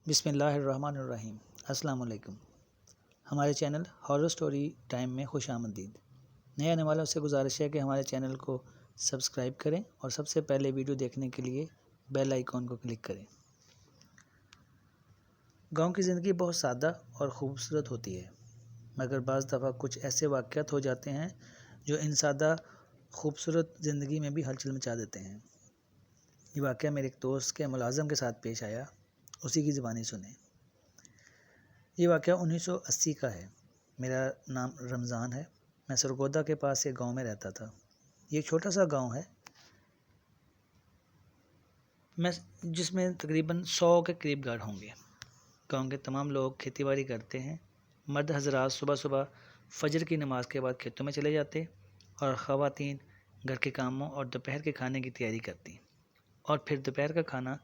بسم اللہ الرحمن الرحیم۔ السلام علیکم۔ ہمارے چینل ہارر سٹوری ٹائم میں خوش آمدید۔ نئے آنے والوں سے گزارش ہے کہ ہمارے چینل کو سبسکرائب کریں اور سب سے پہلے ویڈیو دیکھنے کے لیے بیل آئیکن کو کلک کریں۔ گاؤں کی زندگی بہت سادہ اور خوبصورت ہوتی ہے، مگر بعض دفعہ کچھ ایسے واقعات ہو جاتے ہیں جو ان سادہ خوبصورت زندگی میں بھی ہلچل مچا دیتے ہیں۔ یہ واقعہ میرے ایک دوست کے ملازم کے ساتھ پیش آیا، اسی کی زبانی سنیں۔ یہ واقعہ 1980 کا ہے۔ میرا نام رمضان ہے۔ میں سرگودا کے پاس ایک گاؤں میں رہتا تھا۔ یہ ایک چھوٹا سا گاؤں ہے جس میں تقریباً 100 کے قریب گھر ہوں گے۔ گاؤں کے تمام لوگ کھیتی باڑی کرتے ہیں۔ مرد حضرات صبح صبح فجر کی نماز کے بعد کھیتوں میں چلے جاتے اور خواتین گھر کے کاموں اور دوپہر کے کھانے کی تیاری کرتی، اور پھر دوپہر کا کھانا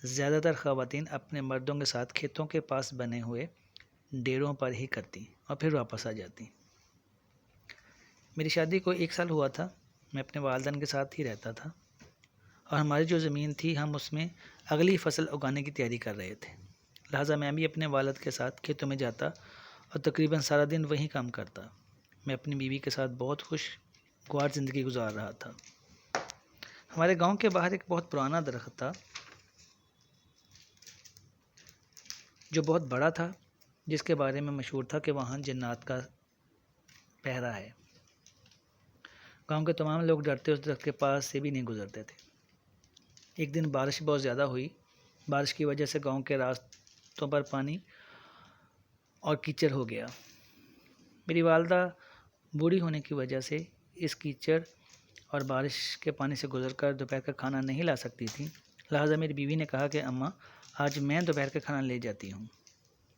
زیادہ تر خواتین اپنے مردوں کے ساتھ کھیتوں کے پاس بنے ہوئے ڈیروں پر ہی کرتی اور پھر واپس آ جاتی۔ میری شادی کو 1 سال ہوا تھا۔ میں اپنے والدین کے ساتھ ہی رہتا تھا، اور ہماری جو زمین تھی ہم اس میں اگلی فصل اگانے کی تیاری کر رہے تھے، لہٰذا میں بھی اپنے والد کے ساتھ کھیتوں میں جاتا اور تقریباً سارا دن وہیں کام کرتا۔ میں اپنی بیوی کے ساتھ بہت خوشگوار زندگی گزار رہا تھا۔ ہمارے گاؤں کے باہر ایک بہت پرانا درخت تھا جو بہت بڑا تھا، جس کے بارے میں مشہور تھا کہ وہاں جنات کا پہرا ہے۔ گاؤں کے تمام لوگ ڈرتے اس درخت کے پاس سے بھی نہیں گزرتے تھے۔ ایک دن بارش بہت زیادہ ہوئی۔ بارش کی وجہ سے گاؤں کے راستوں پر پانی اور کیچڑ ہو گیا۔ میری والدہ بوڑھی ہونے کی وجہ سے اس کیچڑ اور بارش کے پانی سے گزر کر دوپہر کا کھانا نہیں لا سکتی تھی، لہٰذا میری بیوی نے کہا کہ اماں آج میں دوپہر کا کھانا لے جاتی ہوں۔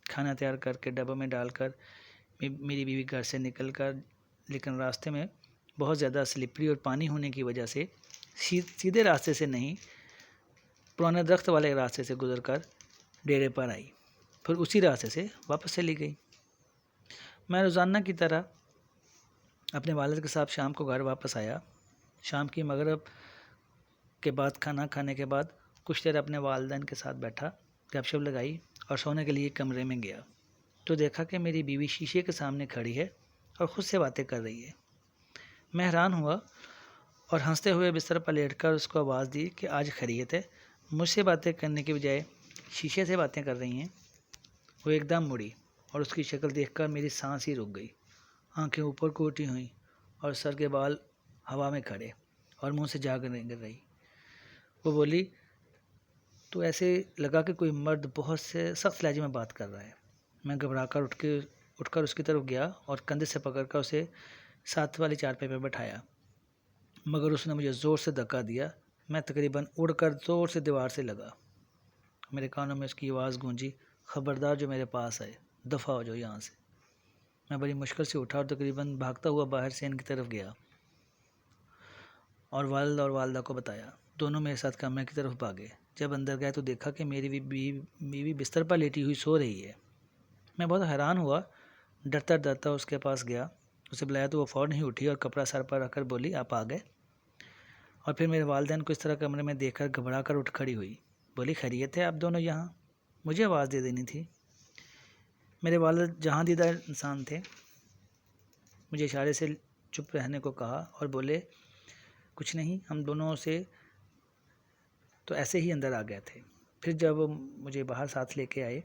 کھانا تیار کر کے ڈبوں میں ڈال کر میری بیوی گھر سے نکل کر، لیکن راستے میں بہت زیادہ سلپری اور پانی ہونے کی وجہ سے سیدھے راستے سے نہیں، پرانے درخت والے راستے سے گزر کر ڈیرے پر آئی، پھر اسی راستے سے واپس چلی گئی۔ میں روزانہ کی طرح اپنے والد کے ساتھ شام کو گھر واپس آیا۔ شام کی مغرب کے بعد کھانا کھانے کے بعد کچھ دیر اپنے والدین کے ساتھ بیٹھا، گپ شپ لگائی اور سونے کے لیے کمرے میں گیا تو دیکھا کہ میری بیوی شیشے کے سامنے کھڑی ہے اور خود سے باتیں کر رہی ہے۔ میں حیران ہوا اور ہنستے ہوئے بستر پر لیٹ کر اس کو آواز دی کہ آج خیریت ہے؟ مجھ سے باتیں کرنے کے بجائے شیشے سے باتیں کر رہی ہیں۔ وہ ایک دم مڑی اور اس کی شکل دیکھ کر میری سانس ہی رک گئی۔ آنکھیں اوپر کو اٹھی ہوئیں اور سر کے بال ہوا میں کھڑے اور منہ سے جھاگ رہی۔ وہ بولی، تو ایسے لگا کہ کوئی مرد بہت سے سخت لہجے میں بات کر رہا ہے۔ میں گھبرا کر اٹھ کر اس کی طرف گیا اور کندھے سے پکڑ کر اسے ساتھ والی چارپائی پہ بٹھایا، مگر اس نے مجھے زور سے دھکا دیا۔ میں تقریباً اڑ کر زور سے دیوار سے لگا۔ میرے کانوں میں اس کی آواز گونجی، خبردار جو میرے پاس آئے، دفع ہو جاؤ یہاں سے۔ میں بڑی مشکل سے اٹھا اور تقریباً بھاگتا ہوا باہر سے ان کی طرف گیا اور والد اور والدہ کو بتایا۔ دونوں میرے ساتھ کمرے کی طرف بھاگے۔ جب اندر گئے تو دیکھا کہ میری بیوی بستر پر لیٹی ہوئی سو رہی ہے۔ میں بہت حیران ہوا، ڈرتا اس کے پاس گیا، اسے بلایا تو وہ فوراً ہی اٹھی اور کپڑا سر پر رکھ کر بولی، آپ آ گئے؟ اور پھر میرے والدین کو اس طرح کمرے میں دیکھ کر گھبرا کر اٹھ کھڑی ہوئی، بولی، خیریت ہے آپ دونوں یہاں؟ مجھے آواز دے دینی تھی۔ میرے والد جہاں دیدہ انسان تھے، مجھے اشارے سے چپ رہنے کو کہا اور بولے، کچھ نہیں، ہم دونوں سے تو ایسے ہی اندر آ گئے تھے۔ پھر جب وہ مجھے باہر ساتھ لے کے آئے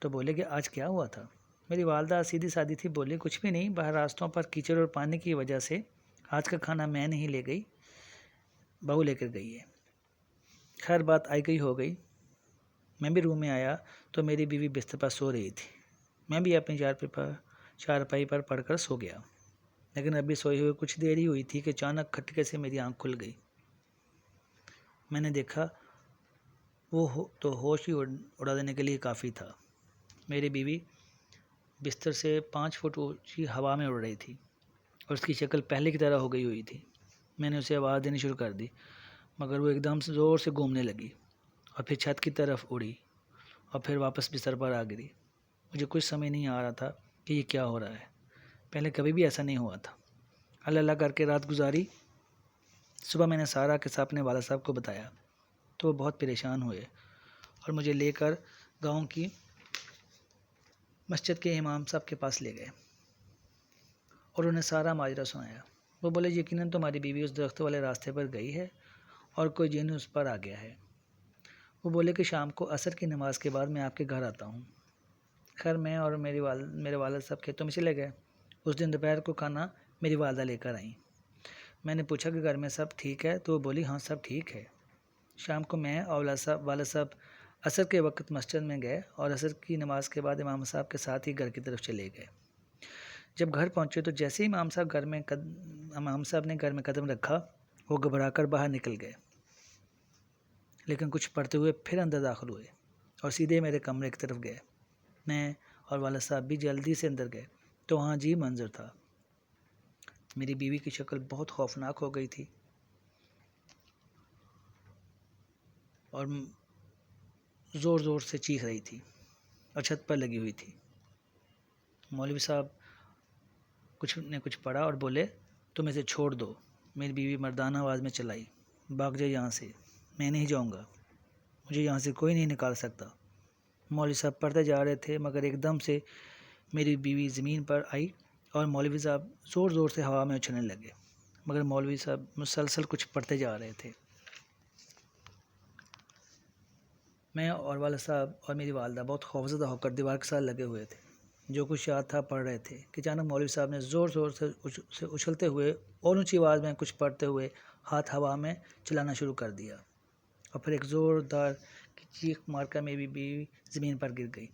تو بولے کہ آج کیا ہوا تھا؟ میری والدہ سیدھی سادی تھی، بولے کچھ بھی نہیں، باہر راستوں پر کیچڑ اور پانی کی وجہ سے آج کا کھانا میں نہیں لے گئی، بہو لے کر گئی ہے۔ خیر بات آئی گئی ہو گئی۔ میں بھی روم میں آیا تو میری بیوی بستر پر سو رہی تھی۔ میں بھی اپنی چارپائی پر پڑھ کر سو گیا، لیکن ابھی سوئے ہوئے کچھ دیر ہی ہوئی تھی کہ اچانک کھٹکے سے میری آنکھ کھل گئی۔ میں نے دیکھا وہ تو ہوش ہی اڑا دینے کے لیے کافی تھا۔ میری بیوی بستر سے 5 فٹ اونچی ہوا میں اڑ رہی تھی اور اس کی شکل پہلے کی طرح ہو گئی ہوئی تھی۔ میں نے اسے آواز دینی شروع کر دی، مگر وہ ایک دم سے زور سے گھومنے لگی اور پھر چھت کی طرف اڑی اور پھر واپس بستر پر آ گری۔ مجھے کچھ سمجھ نہیں آ رہا تھا کہ یہ کیا ہو رہا ہے۔ پہلے کبھی بھی ایسا نہیں ہوا تھا۔ اللہ کر کے رات گزاری۔ صبح میں نے سارا قصہ اپنے والد صاحب کو بتایا تو وہ بہت پریشان ہوئے اور مجھے لے کر گاؤں کی مسجد کے امام صاحب کے پاس لے گئے اور انہیں سارا ماجرا سنایا۔ وہ بولے یقیناً تمہاری بیوی اس درخت والے راستے پر گئی ہے اور کوئی جن اس پر آ گیا ہے۔ وہ بولے کہ شام کو عصر کی نماز کے بعد میں آپ کے گھر آتا ہوں۔ خیر میں اور میرے والد صاحب کھیتوں میں چلے گئے۔ اس دن دوپہر کو کھانا میری والدہ لے کر آئیں۔ میں نے پوچھا کہ گھر میں سب ٹھیک ہے تو وہ بولی ہاں سب ٹھیک ہے۔ شام کو میں اور والد صاحب عصر کے وقت مسجد میں گئے اور عصر کی نماز کے بعد امام صاحب کے ساتھ ہی گھر کی طرف چلے گئے۔ جب گھر پہنچے تو جیسے ہی امام صاحب نے گھر میں قدم رکھا وہ گھبرا کر باہر نکل گئے، لیکن کچھ پڑھتے ہوئے پھر اندر داخل ہوئے اور سیدھے میرے کمرے کی طرف گئے۔ میں اور والد صاحب بھی جلدی سے اندر گئے تو وہاں عجیب منظر تھا۔ میری بیوی کی شکل بہت خوفناک ہو گئی تھی اور زور زور سے چیخ رہی تھی اور چھت پر لگی ہوئی تھی۔ مولوی صاحب کچھ پڑھا اور بولے تم اسے چھوڑ دو۔ میری بیوی مردانہ آواز میں چلائی بھاگ جائے یہاں سے، میں نہیں جاؤں گا، مجھے یہاں سے کوئی نہیں نکال سکتا۔ مولوی صاحب پڑھتے جا رہے تھے مگر ایک دم سے میری بیوی زمین پر آئی اور مولوی صاحب زور زور سے ہوا میں اچھلنے لگے، مگر مولوی صاحب مسلسل کچھ پڑھتے جا رہے تھے۔ میں اور والد صاحب اور میری والدہ بہت خوفزدہ ہو کر دیوار کے ساتھ لگے ہوئے تھے، جو کچھ یاد تھا پڑھ رہے تھے کہ اچانک مولوی صاحب نے زور زور سے اچھلتے ہوئے اور اونچی آواز میں کچھ پڑھتے ہوئے ہاتھ ہوا میں چلانا شروع کر دیا اور پھر ایک زوردار کی چیخ مار کر میری بیوی زمین پر گر گئی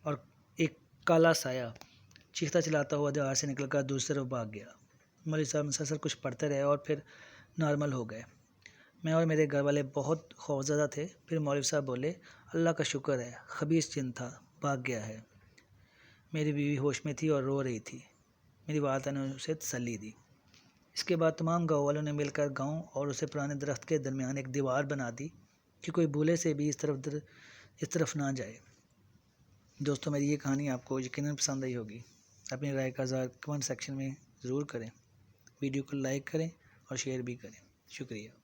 اور ایک کالا سایہ چیختا چلاتا ہوا دیوار سے نکل کر دوسری طرف بھاگ گیا۔ مولوی صاحب مسلسل کچھ پڑھتے رہے اور پھر نارمل ہو گئے۔ میں اور میرے گھر والے بہت خوفزدہ تھے۔ پھر مولوی صاحب بولے اللہ کا شکر ہے، خبیث جن تھا بھاگ گیا ہے۔ میری بیوی ہوش میں تھی اور رو رہی تھی۔ میری والدہ نے اسے تسلی دی۔ اس کے بعد تمام گاؤں والوں نے مل کر گاؤں اور اسے پرانے درخت کے درمیان ایک دیوار بنا دی کہ کوئی بھولے سے بھی اس طرف نہ جائے۔ دوستو میری یہ کہانی آپ کو یقیناً پسند آئی ہوگی۔ اپنی رائے کا اظہار کمنٹ سیکشن میں ضرور کریں۔ ویڈیو کو لائک کریں اور شیئر بھی کریں۔ شکریہ۔